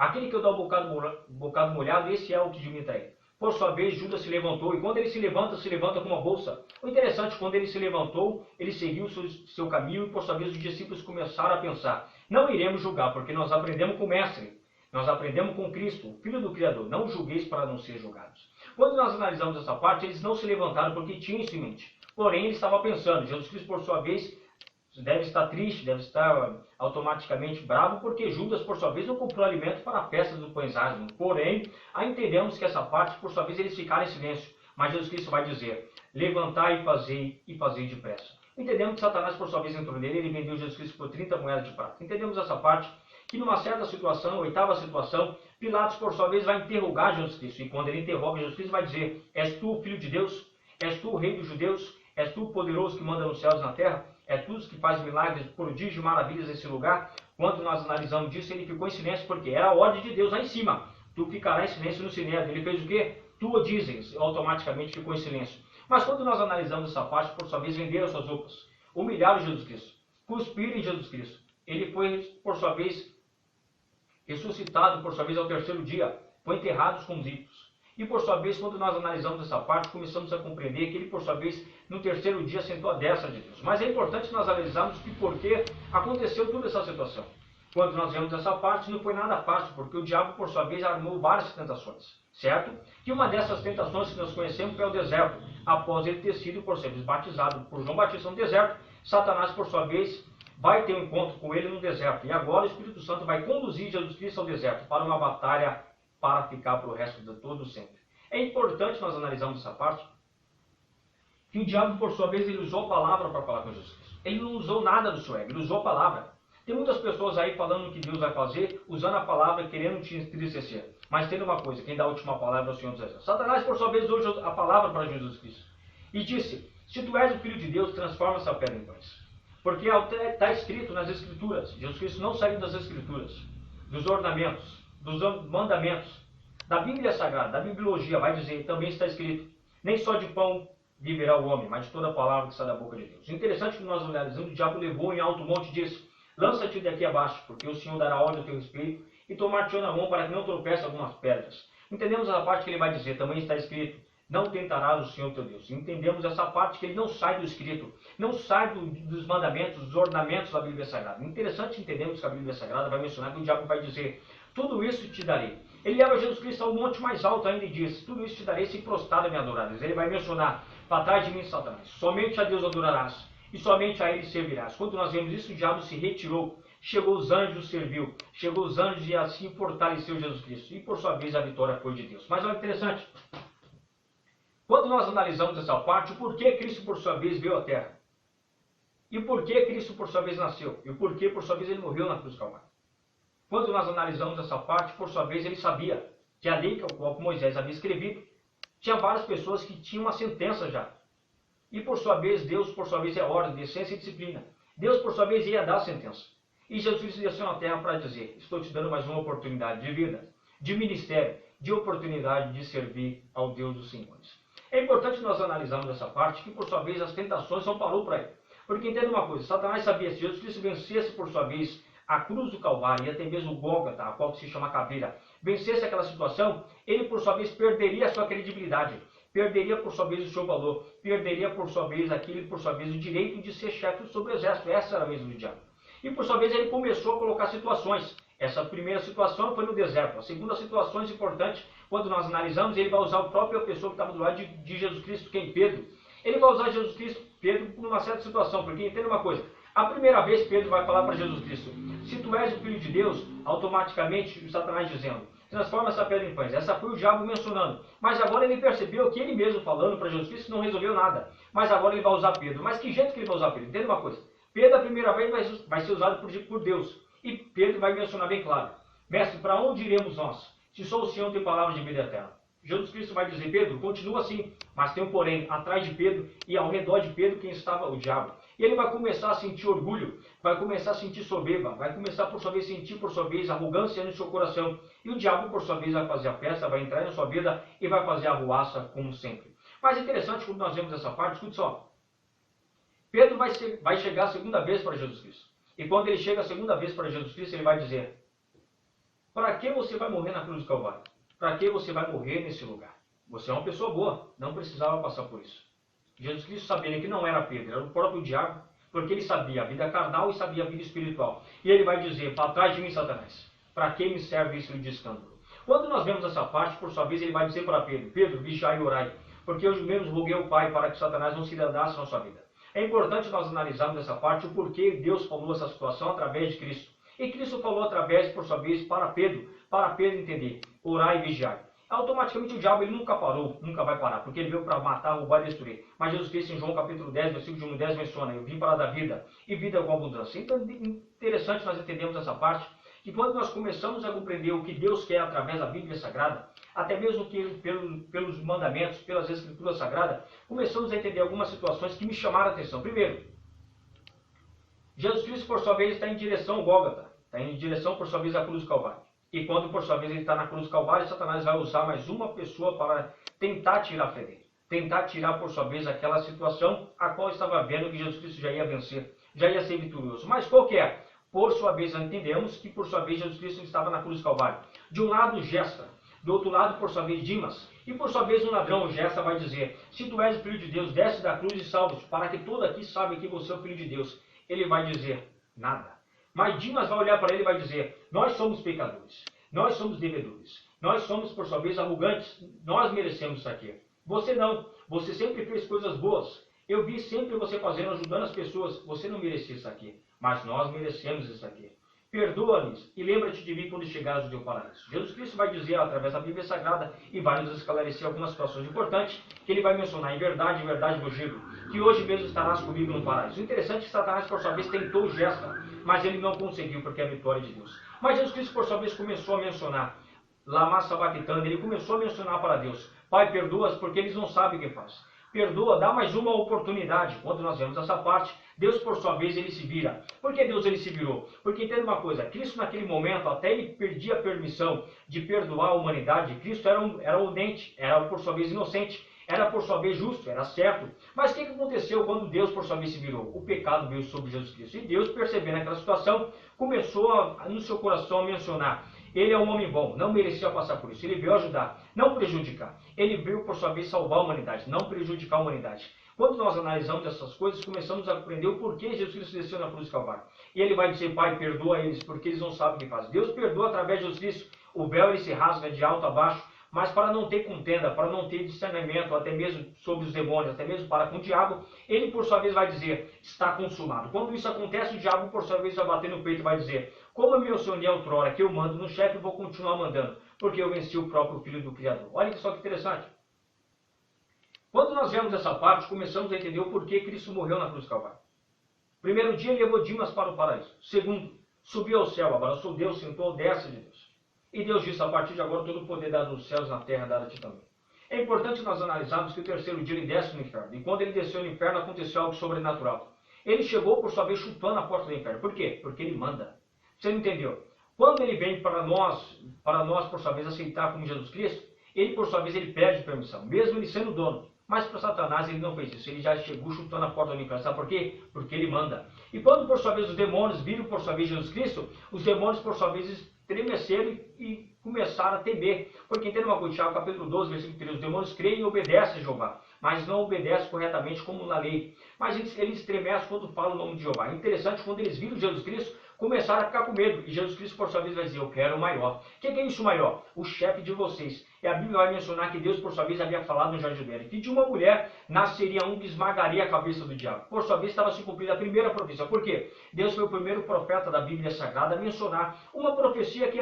Aquele que eu dou bocado molhado, esse é o que de mim trair. Por sua vez, Judas se levantou, e quando ele se levanta com uma bolsa. O interessante, quando ele se levantou, ele seguiu seu caminho, e por sua vez os discípulos começaram a pensar: não iremos julgar, porque nós aprendemos com o Mestre, nós aprendemos com Cristo, o Filho do Criador, não julgueis para não ser julgados. Quando nós analisamos essa parte, eles não se levantaram porque tinham isso em mente. Porém, ele estava pensando. Jesus Cristo, por sua vez, deve estar triste, deve estar automaticamente bravo, porque Judas, por sua vez, não comprou alimento para a festa do pães asmos. Porém, aí entendemos que essa parte, por sua vez, eles ficaram em silêncio. Mas Jesus Cristo vai dizer: levantai e fazei depressa. Entendemos que Satanás, por sua vez, entrou nele, ele vendeu Jesus Cristo por 30 moedas de prata. Entendemos essa parte, que numa certa situação, oitava situação, Pilatos, por sua vez, vai interrogar Jesus Cristo. E quando ele interroga Jesus Cristo, vai dizer: és tu o Filho de Deus? És tu o Rei dos Judeus? És tu o poderoso que manda nos céus e na terra? É tu que faz milagres, prodígios e maravilhas nesse lugar? Quando nós analisamos isso, ele ficou em silêncio, porque era a ordem de Deus lá em cima. Tu ficarás em silêncio no sinédrio. Ele fez o quê? Tu o dizes. Automaticamente ficou em silêncio. Mas quando nós analisamos essa parte, por sua vez, venderam suas roupas, humilharam Jesus Cristo, cuspiram em Jesus Cristo. Ele foi, por sua vez, ressuscitado, por sua vez, ao terceiro dia. Foi enterrado com os ímpios. E, por sua vez, quando nós analisamos essa parte, começamos a compreender que ele, por sua vez, no terceiro dia, sentou à destra de Deus. Mas é importante nós analisarmos que por que aconteceu toda essa situação. Quando nós vemos essa parte, não foi nada fácil, porque o diabo, por sua vez, armou várias tentações, certo? Que uma dessas tentações que nós conhecemos foi o deserto. Após ele ter sido, por ser batizado por João Batista no deserto, Satanás, por sua vez, vai ter um encontro com ele no deserto. E agora o Espírito Santo vai conduzir Jesus Cristo ao deserto para uma batalha para ficar para o resto de todo sempre. É importante nós analisarmos essa parte, que o diabo, por sua vez, ele usou a palavra para falar com Jesus Cristo. Ele não usou nada do seu ego, ele usou a palavra. Tem muitas pessoas aí falando o que Deus vai fazer, usando a palavra, querendo te entristecer. Mas tem uma coisa, quem dá a última palavra é o Senhor dos Exércitos. Satanás, por sua vez, usou a palavra para Jesus Cristo. E disse: se tu és o Filho de Deus, transforma essa pedra em pães. Porque está escrito nas Escrituras. Jesus Cristo não saiu das Escrituras, dos ornamentos, dos mandamentos, da Bíblia Sagrada, da Bibliologia, vai dizer, também está escrito: nem só de pão viverá o homem, mas de toda a palavra que sai da boca de Deus. Interessante que nós analisamos, o diabo levou em alto monte e disse: lança-te daqui abaixo, porque o Senhor dará ordem ao teu respeito e tomar-te na mão para que não tropece algumas pedras. Entendemos a parte que ele vai dizer, também está escrito: não tentarás o Senhor teu Deus. Entendemos essa parte que ele não sai do escrito, não sai dos mandamentos, dos ornamentos da Bíblia Sagrada. Interessante entendermos que a Bíblia Sagrada vai mencionar que o diabo vai dizer: tudo isso te darei. Ele leva Jesus Cristo ao monte mais alto ainda e diz: tudo isso te darei se prostrado me adorares. Ele vai mencionar: para trás de mim, Satanás, somente a Deus adorarás e somente a ele servirás. Quando nós vemos isso, o diabo se retirou, chegou os anjos, serviu, chegou os anjos e assim fortaleceu Jesus Cristo. E por sua vez a vitória foi de Deus. Mas olha interessante, quando nós analisamos essa parte, o porquê Cristo por sua vez veio à terra, e o porquê Cristo por sua vez nasceu, e o porquê por sua vez ele morreu na cruz do Calvário. Quando nós analisamos essa parte, por sua vez ele sabia que a lei que o qual Moisés havia escrevido, tinha várias pessoas que tinham uma sentença já. E por sua vez, Deus por sua vez é ordem, decência e disciplina. Deus por sua vez ia dar a sentença. E Jesus Cristo desceu na terra para dizer: estou te dando mais uma oportunidade de vida, de ministério, de oportunidade de servir ao Deus dos Senhores. É importante nós analisarmos essa parte, que por sua vez as tentações não parou para ele. Porque entenda uma coisa, Satanás sabia, se Jesus Cristo vencesse por sua vez a cruz do Calvário e até mesmo o Gólgota, a qual se chama caveira, vencesse aquela situação, ele por sua vez perderia a sua credibilidade, perderia por sua vez o seu valor, perderia por sua vez o direito de ser chefe sobre o exército. Essa era a mesma do diabo. E por sua vez ele começou a colocar situações. Essa primeira situação foi no deserto. A segunda situação importante, quando nós analisamos, ele vai usar a própria pessoa que estava do lado de Jesus Cristo, quem? Pedro. Ele vai usar Jesus Cristo, Pedro, numa certa situação, porque entenda uma coisa, a primeira vez Pedro vai falar para Jesus Cristo: se tu és o Filho de Deus, automaticamente o Satanás dizendo: transforma essa pedra em pães. Essa foi o diabo mencionando. Mas agora ele percebeu que ele mesmo falando para Jesus Cristo não resolveu nada. Mas agora ele vai usar Pedro. Mas que jeito que ele vai usar Pedro? Entenda uma coisa, Pedro a primeira vez vai ser usado por Deus. E Pedro vai mencionar bem claro: mestre, para onde iremos nós? Se só o Senhor tem palavra de vida eterna. Jesus Cristo vai dizer: Pedro, continua assim. Mas tem um porém, atrás de Pedro e ao redor de Pedro quem estava? O diabo. E ele vai começar a sentir orgulho, vai começar a sentir soberba, vai começar por sua vez a sentir por sua vez arrogância no seu coração. E o diabo por sua vez vai fazer a festa, vai entrar na sua vida e vai fazer a arruaça como sempre. Mas é interessante quando nós vemos essa parte, escute só. Pedro vai chegar a segunda vez para Jesus Cristo. E quando ele chega a segunda vez para Jesus Cristo, ele vai dizer: Para que você vai morrer na cruz do Calvário? Para que você vai morrer nesse lugar? Você é uma pessoa boa, não precisava passar por isso. Jesus Cristo sabia que não era Pedro, era o próprio diabo, porque ele sabia a vida carnal e sabia a vida espiritual. E ele vai dizer, para trás de mim, Satanás, para que me serve isso de escândalo? Quando nós vemos essa parte, por sua vez, ele vai dizer para Pedro, Pedro, vigiai e orai, porque eu mesmo roguei ao Pai para que Satanás não se andasse na sua vida. É importante nós analisarmos essa parte, o porquê Deus falou essa situação através de Cristo. E Cristo falou através, por sua vez, para Pedro entender, orar e vigiar. Automaticamente o diabo ele nunca parou, nunca vai parar, porque ele veio para matar, roubar e destruir. Mas Jesus Cristo em João capítulo 10, versículo de 1 e 10 menciona, eu vim para dar vida, e vida com abundância. Então é interessante nós entendermos essa parte, que quando nós começamos a compreender o que Deus quer através da Bíblia Sagrada, até mesmo que pelos mandamentos, pelas Escrituras Sagradas, começamos a entender algumas situações que me chamaram a atenção. Primeiro, Jesus Cristo, por sua vez, está em direção ao Gólgota, está em direção, por sua vez, à cruz do Calvário. E quando, por sua vez, ele está na cruz do Calvário, Satanás vai usar mais uma pessoa para tentar tirar a fé dele. Tentar tirar, por sua vez, aquela situação a qual estava vendo que Jesus Cristo já ia vencer, já ia ser vitorioso. Mas qual que é? Por sua vez, entendemos que, por sua vez, Jesus Cristo estava na cruz do Calvário. De um lado, Gesta. Do outro lado, por sua vez, Dimas. E por sua vez, o ladrão, Gesta, vai dizer, se tu és o Filho de Deus, desce da cruz e salva-te, para que todo aqui saiba que você é o Filho de Deus. Ele vai dizer, nada. Mas Dimas vai olhar para ele e vai dizer, nós somos pecadores, nós somos devedores, nós somos, por sua vez, arrogantes, nós merecemos isso aqui. Você não, você sempre fez coisas boas. Eu vi sempre você fazendo, ajudando as pessoas, você não merecia isso aqui, mas nós merecemos isso aqui. Perdoa-lhes e lembra-te de mim quando chegares ao teu paraíso. Jesus Cristo vai dizer através da Bíblia Sagrada e vai nos esclarecer algumas situações importantes que ele vai mencionar. Em verdade vos digo, que hoje mesmo estarás comigo no paraíso. O interessante é que Satanás, por sua vez, tentou Gesta, mas ele não conseguiu porque é a vitória de Deus. Mas Jesus Cristo, por sua vez, começou a mencionar Lama Sabatitana, ele começou a mencionar para Deus, Pai, perdoa-os porque eles não sabem o que faz. Perdoa, dá mais uma oportunidade. Quando nós vemos essa parte, Deus, por sua vez, ele se vira. Por que Deus ele se virou? Porque entenda uma coisa, Cristo naquele momento, até ele perdia a permissão de perdoar a humanidade, Cristo era onente, era por sua vez inocente, era por sua vez justo, era certo. Mas o que aconteceu quando Deus, por sua vez, se virou? O pecado veio sobre Jesus Cristo. E Deus, percebendo aquela situação, começou no seu coração a mencionar, ele é um homem bom, não merecia passar por isso. Ele veio ajudar, não prejudicar. Ele veio, por sua vez, salvar a humanidade, não prejudicar a humanidade. Quando nós analisamos essas coisas, começamos a compreender o porquê Jesus Cristo desceu na cruz do Calvário. E ele vai dizer, Pai, perdoa eles, porque eles não sabem o que fazem. Deus perdoa através de Jesus Cristo. O véu ele se rasga de alto a baixo, mas para não ter contenda, para não ter discernimento, até mesmo sobre os demônios, até mesmo para com o diabo, ele, por sua vez, vai dizer, está consumado. Quando isso acontece, o diabo, por sua vez, vai bater no peito e vai dizer, como eu mencionei outrora que eu mando no chefe, eu vou continuar mandando, porque eu venci o próprio Filho do Criador. Olha só que interessante. Quando nós vemos essa parte, começamos a entender o porquê Cristo morreu na cruz do Calvário. Primeiro dia, ele levou Dimas para o paraíso. Segundo, subiu ao céu, abraçou Deus, sentou, desce de Deus. E Deus disse, a partir de agora, todo o poder dado nos céus e na terra, dado a ti também. É importante nós analisarmos que o terceiro dia ele desce no inferno. E quando ele desceu no inferno, aconteceu algo sobrenatural. Ele chegou, por sua vez, chutando a porta do inferno. Por quê? Porque ele manda. Você não entendeu? Quando ele vem para nós, por sua vez, aceitar como Jesus Cristo, ele, por sua vez, ele pede permissão, mesmo ele sendo dono. Mas para Satanás ele não fez isso, ele já chegou chutando a porta do inferno. Sabe por quê? Porque ele manda. E quando, por sua vez, os demônios viram, por sua vez, Jesus Cristo, os demônios, por sua vez, estremeceram e começaram a temer. Porque entenda uma coisa, Tiago, capítulo 12, versículo 3, os demônios creem e obedecem a Jeová, mas não obedecem corretamente como na lei. Mas eles estremecem quando falam o nome de Jeová. É interessante, quando eles viram Jesus Cristo, começaram a ficar com medo. E Jesus Cristo, por sua vez, vai dizer, eu quero o maior. O que é isso, o maior? O chefe de vocês. E a Bíblia vai mencionar que Deus, por sua vez, havia falado no Jardim do Éden, que de uma mulher nasceria um que esmagaria a cabeça do diabo. Por sua vez, estava se cumprindo a primeira profecia. Por quê? Deus foi o primeiro profeta da Bíblia Sagrada a mencionar uma profecia que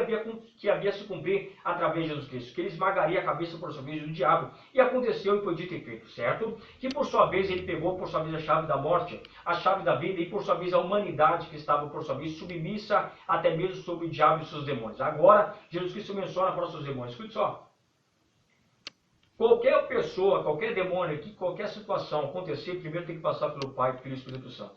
havia se cumprir através de Jesus Cristo, que ele esmagaria a cabeça, por sua vez, do diabo. E aconteceu e foi dito e feito, certo? Que, por sua vez, ele pegou, por sua vez, a chave da morte, a chave da vida, e, por sua vez, a humanidade que estava, por sua vez, submissa até mesmo sobre o diabo e seus demônios. Agora, Jesus Cristo menciona para os seus demônios. Escute só. Qualquer pessoa, qualquer demônio, qualquer situação acontecer, primeiro tem que passar pelo Pai, Filho e Espírito Santo.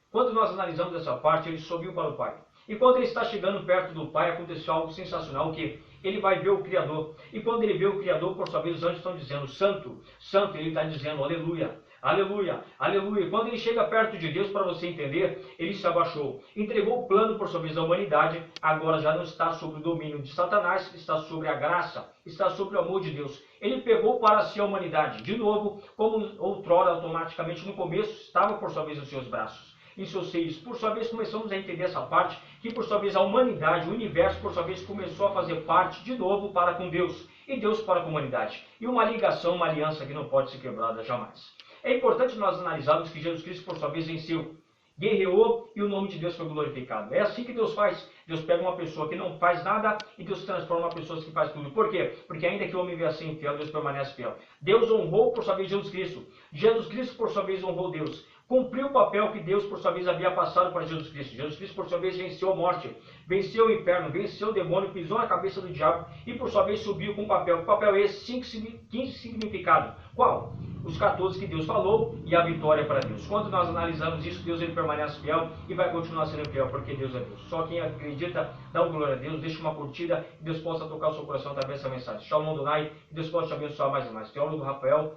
Quando nós analisamos essa parte, ele subiu para o Pai. E quando ele está chegando perto do Pai, aconteceu algo sensacional, que ele vai ver o Criador. E quando ele vê o Criador, por sua vez, os anjos estão dizendo, Santo, Santo, ele está dizendo, aleluia. Aleluia, aleluia. Quando ele chega perto de Deus, para você entender, ele se abaixou. Entregou o plano por sua vez à humanidade, agora já não está sob o domínio de Satanás, está sobre a graça, está sobre o amor de Deus. Ele pegou para si a humanidade, de novo, como outrora, automaticamente no começo, estava por sua vez nos seus braços, em seus seios. Por sua vez, começamos a entender essa parte, que por sua vez a humanidade, o universo, por sua vez, começou a fazer parte de novo para com Deus, e Deus para com a humanidade. E uma ligação, uma aliança que não pode ser quebrada jamais. É importante nós analisarmos que Jesus Cristo, por sua vez, venceu, guerreou e o nome de Deus foi glorificado. É assim que Deus faz. Deus pega uma pessoa que não faz nada e Deus transforma uma pessoa que faz tudo. Por quê? Porque ainda que o homem vier ser infiel, Deus permanece fiel. Deus honrou, por sua vez, Jesus Cristo. Jesus Cristo, por sua vez, honrou Deus. Cumpriu o papel que Deus, por sua vez, havia passado para Jesus Cristo. Jesus Cristo, por sua vez, venceu a morte, venceu o inferno, venceu o demônio, pisou na cabeça do diabo e, por sua vez, subiu com um papel. Que papel é esse? 15 significados. Qual? Os 14 que Deus falou e a vitória para Deus. Quando nós analisamos isso, Deus ele permanece fiel e vai continuar sendo fiel, porque Deus é Deus. Só quem acredita, dá uma glória a Deus, deixa uma curtida, que Deus possa tocar o seu coração através dessa mensagem. Shalom Donai, que Deus possa te abençoar mais e mais. Teólogo Rafael,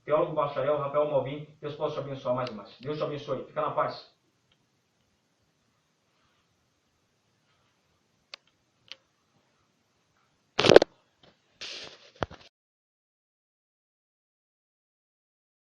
teólogo bacharel, Rafael Malvin, Deus possa te abençoar mais e mais. Deus te abençoe. Fica na paz.